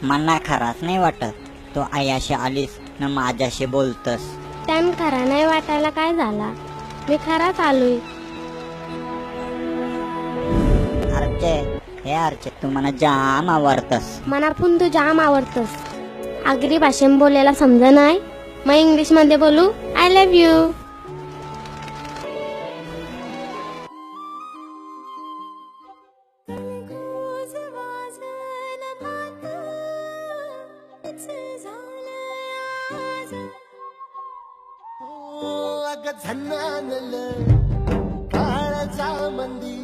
मना खराच नाही वाटत. तो आयाशी आलीस न माझ्याशी बोलतस. त्यान खरा नाही वाटायला काय झाला, मी खराच आलोय. अर्चे, हे अर्चे, तू मला जाम आवडतस. मनापून तू जाम आवडतस. आगरी भाषेत बोलायला समज नाही, मग इंग्लिश मध्ये बोलू. I love you. काळजा मंदी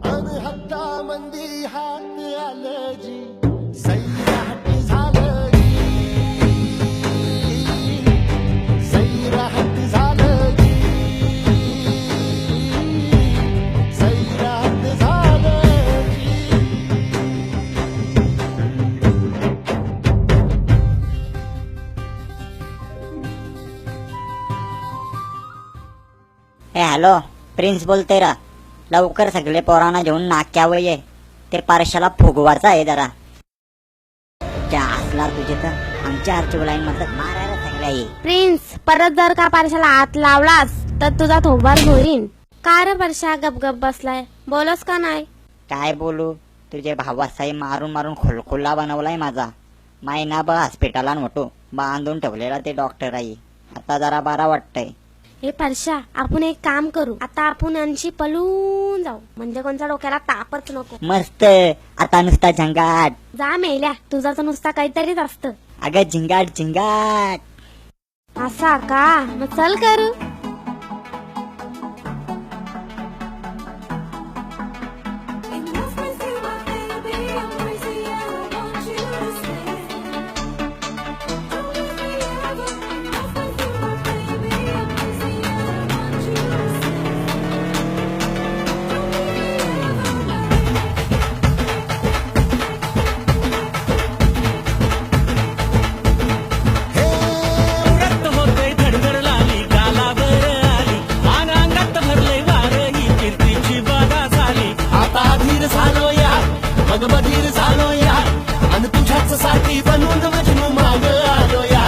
अन हत्ता मंदी हात आलं जी सैराट झालं जी सैराट झालं जी सैराट झालं जी. ए हॅलो, प्रिन्स बोलते रा. लवकर सगळे पोरांना घेऊन नाक्यावर ये. ते पारशाला फुगवायचं आहे जरा. त्या असला तुझे तर आमच्या आरची लाईन मधलं मारायला सगळ्या ये. प्रिन्स, परत जर का पारशाला हात लावलास तर तुझा थोबार घोरीन. का रे परशा गपगप बसलाय, बोलस का नाही? काय बोलू, तुझे भावासाई मारून मारून खोलखोल्ला बनवलाय माझा. महिनाभर हॉस्पिटलात होतो, बांधून ठेवलेला ते डॉक्टर आई. आता जरा बरा वाटतंय. हे परशा, आपण एक काम करू. आता आपण यांची पळून जाऊ, म्हणजे कोणत्या डोक्याला तापच नको. मस्त. आता नुसता झंगाट. जा मेल्या, तुझा तर नुसता काहीतरीच असतं. अगं झिंगाट झिंगाट. असा का? मग चल करू. मग बधीर झालो या आणि तुझ्याच साठी बनवून मजनू माग आलो या.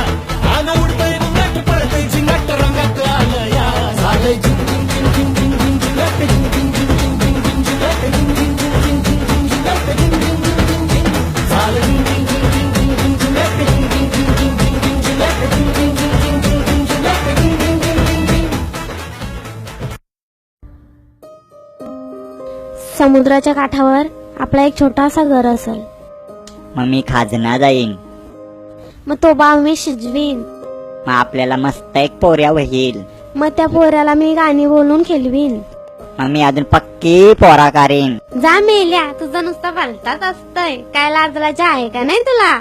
आनं उडतंय घुंगट पडतंय झिंगट रंगात आलं या. झालंय झिंग झिंग झिंग झिंग झिंग झिंग झिंगट झिंग झिंग झिंग झिंग झिंग झिंग झिंगट झिंग झिंग झिंग झिंग झिंग झिंग झिंगट झिंग झिंग झिंग झिंग झिंग. झालं झिंग झिंग झिंग झिंग झिंग झिंग झिंगट झिंग झिंग झिंग झिंग झिंग झिंग झिंगट झिंग झिंग झिंग झिंग झिंग झिंग झिंग झिंगट झिंग झिंग झिंग झिंग झिंग. समुद्राच्या काठावर आपला एक छोटासा घर असेल. मग मी खाजना जाईन. मग तो बाव मी शिजवीन. मग आपल्याला मस्त एक पोऱ्या होईल. मग त्या पोऱ्याला मी गाणी बोलून खेळवीन. मग मी अजून पक्की पोरा करीन. जा मेल्या, तुझं नुसतं भलताच असतंय. काय लाजलाच्या आहे का नाही तुला?